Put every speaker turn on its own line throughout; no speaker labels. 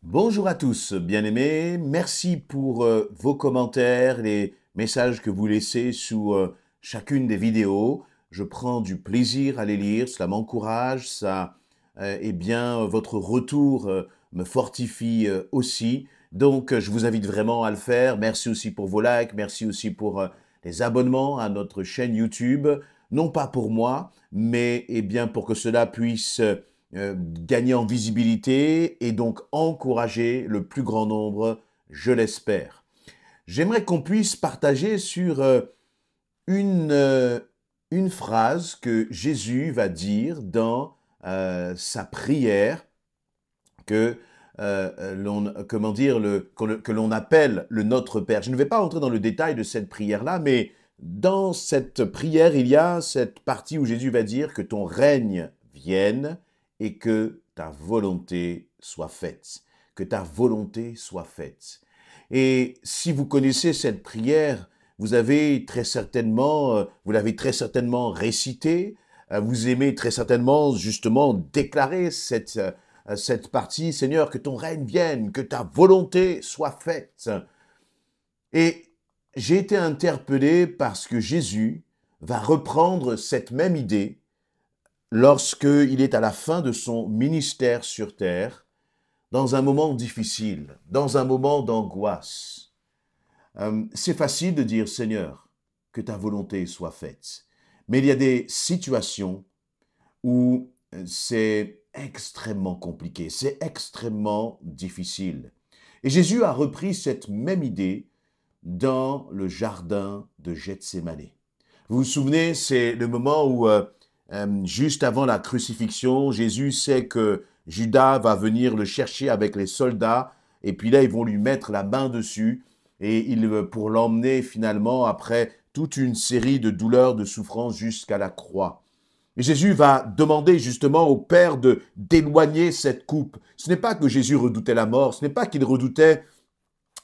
Bonjour à tous, bien-aimés. Merci pour vos commentaires, les messages que vous laissez sous chacune des vidéos. Je prends du plaisir à les lire, cela m'encourage, votre retour me fortifie aussi. Donc, je vous invite vraiment à le faire. Merci aussi pour vos likes, merci aussi pour les abonnements à notre chaîne YouTube. Non pas pour moi, mais pour que cela puisse gagner en visibilité et donc encourager le plus grand nombre, je l'espère. J'aimerais qu'on puisse partager sur une, euh, une phrase que Jésus va dire dans sa prière que que l'on appelle le Notre Père. Je ne vais pas entrer dans le détail de cette prière-là, mais dans cette prière, il y a cette partie où Jésus va dire que ton règne vienne et que ta volonté soit faite. Que ta volonté soit faite. Et si vous connaissez cette prière, vous l'avez très certainement récitée, vous aimez très certainement justement déclarer cette partie, Seigneur, que ton règne vienne, que ta volonté soit faite. Et j'ai été interpellé parce que Jésus va reprendre cette même idée lorsqu'il est à la fin de son ministère sur terre, dans un moment difficile, dans un moment d'angoisse. C'est facile de dire, Seigneur, que ta volonté soit faite. Mais il y a des situations où c'est extrêmement compliqué, c'est extrêmement difficile. Et Jésus a repris cette même idée dans le jardin de Gethsémané. Vous vous souvenez, c'est le moment où, juste avant la crucifixion, Jésus sait que Judas va venir le chercher avec les soldats, et puis là, ils vont lui mettre la main dessus, pour l'emmener finalement après toute une série de douleurs, de souffrances jusqu'à la croix. Et Jésus va demander justement au Père d'éloigner cette coupe. Ce n'est pas que Jésus redoutait la mort, ce n'est pas qu'il redoutait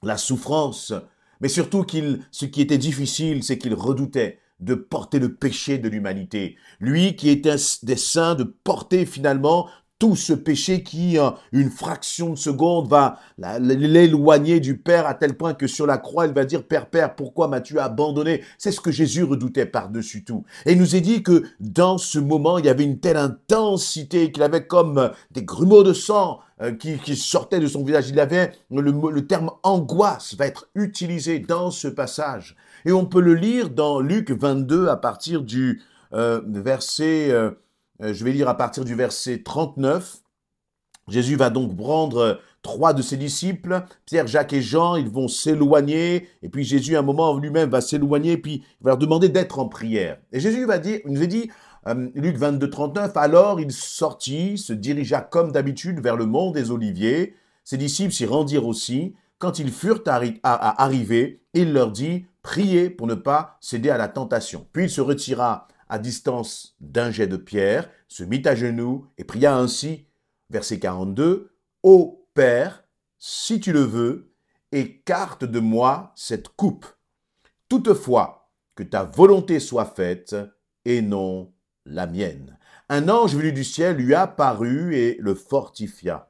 la souffrance, mais surtout ce qui était difficile, c'est qu'il redoutait de porter le péché de l'humanité. Lui qui était des saints, de porter finalement tout ce péché qui, en une fraction de seconde, va l'éloigner du Père à tel point que sur la croix, il va dire, Père, Père, pourquoi m'as-tu abandonné? C'est ce que Jésus redoutait par-dessus tout. Et il nous est dit que dans ce moment, il y avait une telle intensité qu'il avait comme des grumeaux de sang qui sortaient de son visage. Il avait, le terme angoisse va être utilisé dans ce passage. Et on peut le lire dans Luc 22 à partir du je vais lire à partir du verset 39. Jésus va donc prendre trois de ses disciples, Pierre, Jacques et Jean, ils vont s'éloigner, et puis Jésus, à un moment, lui-même va s'éloigner, puis il va leur demander d'être en prière. Et Jésus il nous a dit, Luc 22, 39, alors il sortit, se dirigea comme d'habitude vers le mont des Oliviers, ses disciples s'y rendirent aussi. Quand ils furent arrivés, il leur dit, priez pour ne pas céder à la tentation. Puis il se retira à distance d'un jet de pierre, se mit à genoux et pria ainsi, verset 42, « Ô Père, si tu le veux, écarte de moi cette coupe. Toutefois, que ta volonté soit faite et non la mienne. » Un ange venu du ciel lui apparut et le fortifia.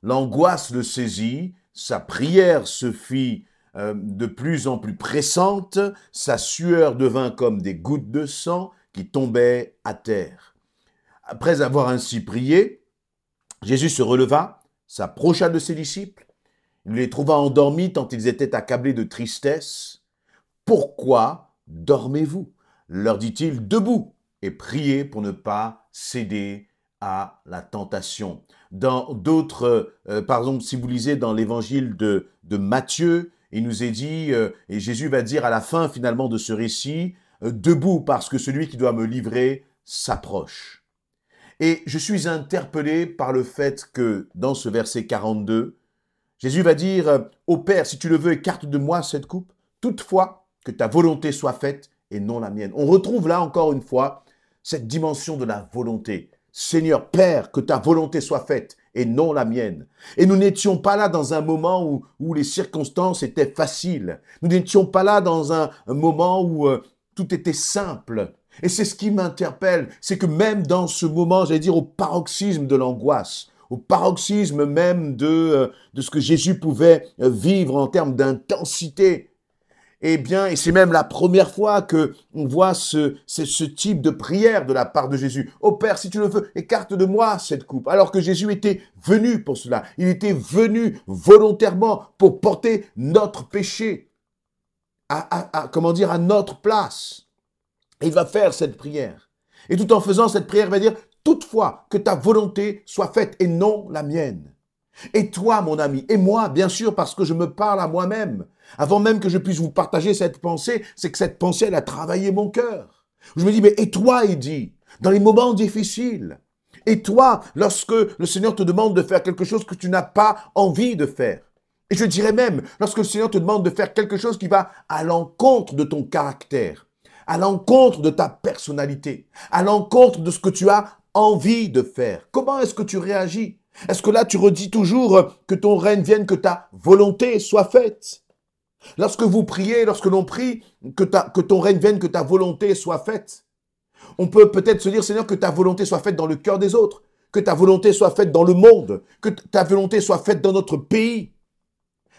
L'angoisse le saisit, sa prière se fit de plus en plus pressante, sa sueur devint comme des gouttes de sang qui tombaient à terre. Après avoir ainsi prié, Jésus se releva, s'approcha de ses disciples, il les trouva endormis tant ils étaient accablés de tristesse. « Pourquoi dormez-vous » leur dit-il, « debout et priez pour ne pas céder à la tentation. » Dans d'autres, par exemple, si vous lisez dans l'évangile de Matthieu, il nous est dit, et Jésus va dire à la fin finalement de ce récit, debout parce que celui qui doit me livrer s'approche. Et je suis interpellé par le fait que dans ce verset 42, Jésus va dire, ô Père, si tu le veux, écarte de moi cette coupe, toutefois que ta volonté soit faite et non la mienne. On retrouve là encore une fois cette dimension de la volonté. Seigneur, Père, que ta volonté soit faite et non la mienne. Et nous n'étions pas là dans un moment où les circonstances étaient faciles. Nous n'étions pas là dans un moment où tout était simple. Et c'est ce qui m'interpelle, c'est que même dans ce moment, j'allais dire au paroxysme de l'angoisse, au paroxysme même de ce que Jésus pouvait vivre en termes d'intensité. Eh bien, et c'est même la première fois que on voit ce type de prière de la part de Jésus. Ô Père, si tu le veux, écarte de moi cette coupe. Alors que Jésus était venu pour cela. Il était venu volontairement pour porter notre péché comment dire, à notre place. Et il va faire cette prière. Et tout en faisant cette prière, il va dire, toutefois, que ta volonté soit faite et non la mienne. Et toi, mon ami, et moi, bien sûr, parce que je me parle à moi-même. Avant même que je puisse vous partager cette pensée, c'est que cette pensée, elle a travaillé mon cœur. Je me dis, mais et toi, il dit, dans les moments difficiles, et toi, lorsque le Seigneur te demande de faire quelque chose que tu n'as pas envie de faire. Et je dirais même, lorsque le Seigneur te demande de faire quelque chose qui va à l'encontre de ton caractère, à l'encontre de ta personnalité, à l'encontre de ce que tu as envie de faire. Comment est-ce que tu réagis? Est-ce que là, tu redis toujours que ton règne vienne, que ta volonté soit faite? Lorsque vous priez, lorsque l'on prie, que ton règne vienne, que ta volonté soit faite. On peut peut-être se dire, Seigneur, que ta volonté soit faite dans le cœur des autres, que ta volonté soit faite dans le monde, que ta volonté soit faite dans notre pays.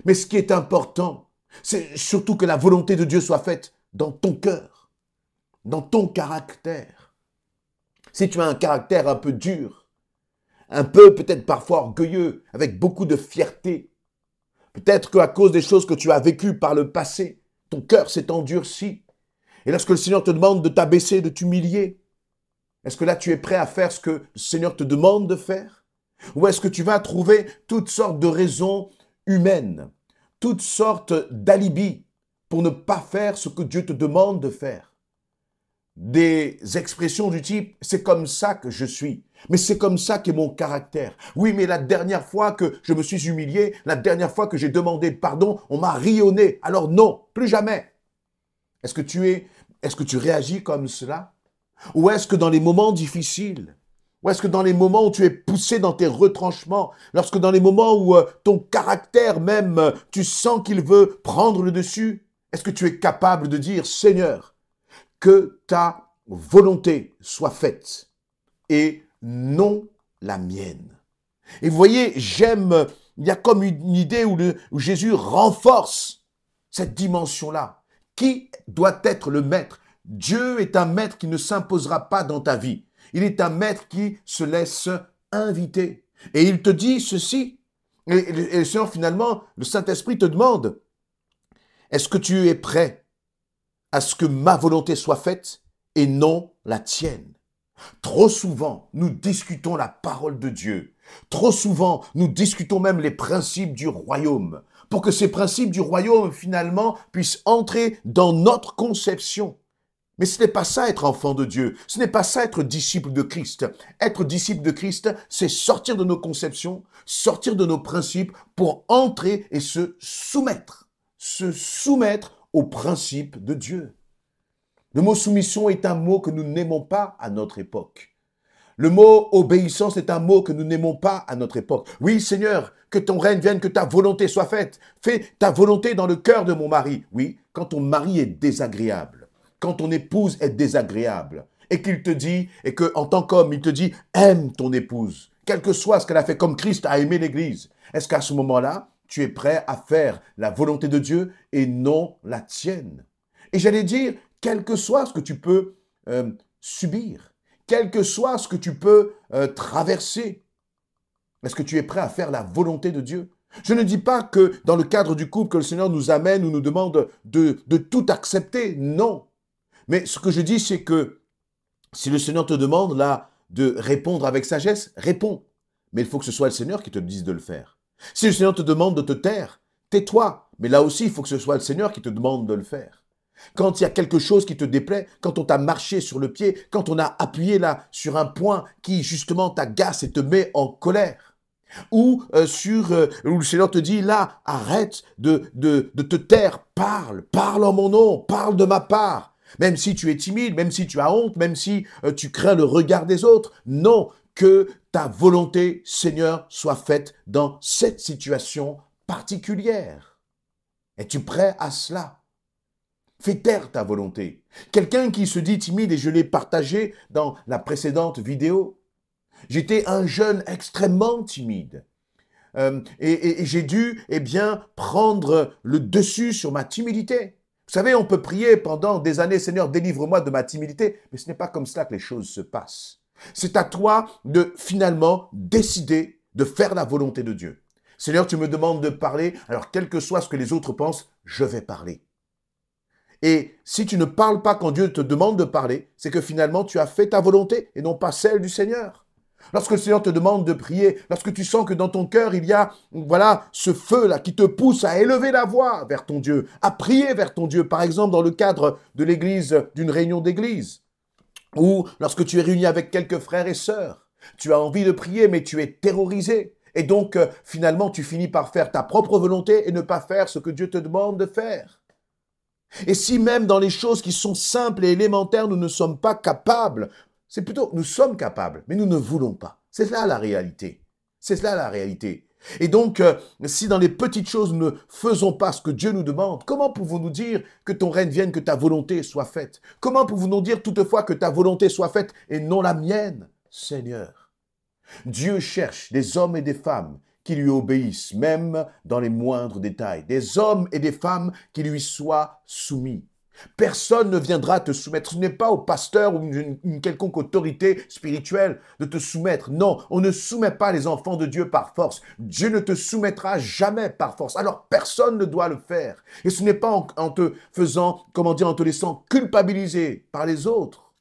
Mais ce qui est important, c'est surtout que la volonté de Dieu soit faite dans ton cœur, dans ton caractère. Si tu as un caractère un peu dur, un peu peut-être parfois orgueilleux, avec beaucoup de fierté, peut-être qu'à cause des choses que tu as vécues par le passé, ton cœur s'est endurci. Et lorsque le Seigneur te demande de t'abaisser, de t'humilier, est-ce que là tu es prêt à faire ce que le Seigneur te demande de faire? Ou est-ce que tu vas trouver toutes sortes de raisons humaines, toutes sortes d'alibis pour ne pas faire ce que Dieu te demande de faire? Des expressions du type « c'est comme ça que je suis ». Mais c'est comme ça qu'est mon caractère. Oui, mais la dernière fois que je me suis humilié, la dernière fois que j'ai demandé pardon, on m'a rayonné. Alors non, plus jamais. Est-ce que tu réagis comme cela? Ou est-ce que dans les moments difficiles, ou est-ce que dans les moments où tu es poussé dans tes retranchements, lorsque dans les moments où ton caractère même, tu sens qu'il veut prendre le dessus, est-ce que tu es capable de dire « Seigneur, que ta volonté soit faite et non la mienne ». Et vous voyez, il y a comme une idée où Jésus renforce cette dimension-là. Qui doit être le maître? Dieu est un maître qui ne s'imposera pas dans ta vie. Il est un maître qui se laisse inviter. Et il te dit ceci. Et le Seigneur, finalement, le Saint-Esprit te demande, est-ce que tu es prêt à ce que ma volonté soit faite et non la tienne? Trop souvent, nous discutons la parole de Dieu. Trop souvent, nous discutons même les principes du royaume, pour que ces principes du royaume, finalement, puissent entrer dans notre conception. Mais ce n'est pas ça être enfant de Dieu, ce n'est pas ça être disciple de Christ. Être disciple de Christ, c'est sortir de nos conceptions, sortir de nos principes pour entrer et se soumettre aux principes de Dieu. Le mot soumission est un mot que nous n'aimons pas à notre époque. Le mot obéissance est un mot que nous n'aimons pas à notre époque. Oui, Seigneur, que ton règne vienne, que ta volonté soit faite. Fais ta volonté dans le cœur de mon mari. Oui, quand ton mari est désagréable, quand ton épouse est désagréable, et qu'il te dit, et qu'en tant qu'homme, il te dit, aime ton épouse, quel que soit ce qu'elle a fait, comme Christ a aimé l'Église. Est-ce qu'à ce moment-là, tu es prêt à faire la volonté de Dieu et non la tienne? Et j'allais dire, quel que soit ce que tu peux subir, quel que soit ce que tu peux traverser, est-ce que tu es prêt à faire la volonté de Dieu? Je ne dis pas que dans le cadre du couple que le Seigneur nous amène ou nous demande de tout accepter, non. Mais ce que je dis, c'est que si le Seigneur te demande là de répondre avec sagesse, réponds. Mais il faut que ce soit le Seigneur qui te dise de le faire. Si le Seigneur te demande de te taire, tais-toi. Mais là aussi, il faut que ce soit le Seigneur qui te demande de le faire. Quand il y a quelque chose qui te déplaît, quand on t'a marché sur le pied, quand on a appuyé là sur un point qui justement t'agace et te met en colère, ou où le Seigneur te dit là, arrête de te taire, parle en mon nom, parle de ma part. Même si tu es timide, même si tu as honte, même si tu crains le regard des autres, non, que ta volonté, Seigneur, soit faite dans cette situation particulière. Es-tu prêt à cela? Fais taire ta volonté. Quelqu'un qui se dit timide, et je l'ai partagé dans la précédente vidéo, J'étais un jeune extrêmement timide. Et j'ai dû, eh bien, prendre le dessus sur ma timidité. Vous savez, on peut prier pendant des années, Seigneur, délivre-moi de ma timidité, mais ce n'est pas comme cela que les choses se passent. C'est à toi de finalement décider de faire la volonté de Dieu. Seigneur, tu me demandes de parler, alors quel que soit ce que les autres pensent, je vais parler. Et si tu ne parles pas quand Dieu te demande de parler, c'est que finalement tu as fait ta volonté et non pas celle du Seigneur. Lorsque le Seigneur te demande de prier, lorsque tu sens que dans ton cœur, il y a, voilà, ce feu-là qui te pousse à élever la voix vers ton Dieu, à prier vers ton Dieu, par exemple dans le cadre de l'église, d'une réunion d'église, ou lorsque tu es réuni avec quelques frères et sœurs, tu as envie de prier, mais tu es terrorisé. Et donc, finalement, tu finis par faire ta propre volonté et ne pas faire ce que Dieu te demande de faire. Et si même dans les choses qui sont simples et élémentaires, nous ne sommes pas capables, c'est plutôt, nous sommes capables, mais nous ne voulons pas. C'est là la réalité. C'est là la réalité. Et donc, si dans les petites choses, nous ne faisons pas ce que Dieu nous demande, comment pouvons-nous dire que ton règne vienne, que ta volonté soit faite? Comment pouvons-nous dire toutefois que ta volonté soit faite et non la mienne, Seigneur? Dieu cherche des hommes et des femmes qui lui obéissent, même dans les moindres détails. Des hommes et des femmes qui lui soient soumis. Personne ne viendra te soumettre. Ce n'est pas au pasteur ou une quelconque autorité spirituelle de te soumettre. Non, on ne soumet pas les enfants de Dieu par force. Dieu ne te soumettra jamais par force. Alors personne ne doit le faire. Et ce n'est pas en te faisant, comment dire, en te laissant culpabiliser par les autres.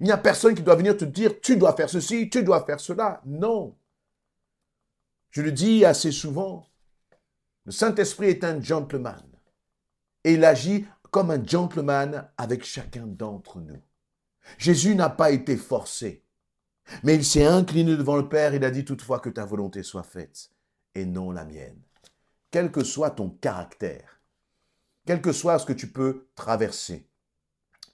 Il n'y a personne qui doit venir te dire, tu dois faire ceci, tu dois faire cela. Non. Je le dis assez souvent, le Saint-Esprit est un gentleman. Et il agit comme un gentleman avec chacun d'entre nous. Jésus n'a pas été forcé, mais il s'est incliné devant le Père, il a dit toutefois que ta volonté soit faite et non la mienne. Quel que soit ton caractère, quel que soit ce que tu peux traverser,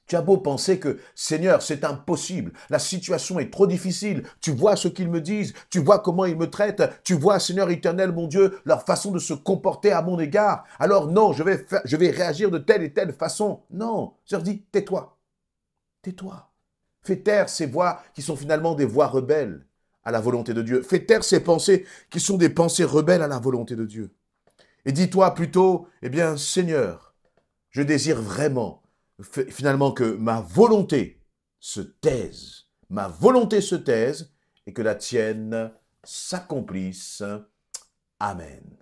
tu as beau penser que, Seigneur, c'est impossible, la situation est trop difficile, tu vois ce qu'ils me disent, tu vois comment ils me traitent, tu vois, Seigneur éternel, mon Dieu, leur façon de se comporter à mon égard. Alors non, je vais réagir de telle et telle façon. Non, je leur dis, tais-toi, tais-toi. Fais taire ces voix qui sont finalement des voix rebelles à la volonté de Dieu. Fais taire ces pensées qui sont des pensées rebelles à la volonté de Dieu. Et dis-toi plutôt, eh bien, Seigneur, je désire vraiment finalement que ma volonté se taise, ma volonté se taise et que la tienne s'accomplisse. Amen.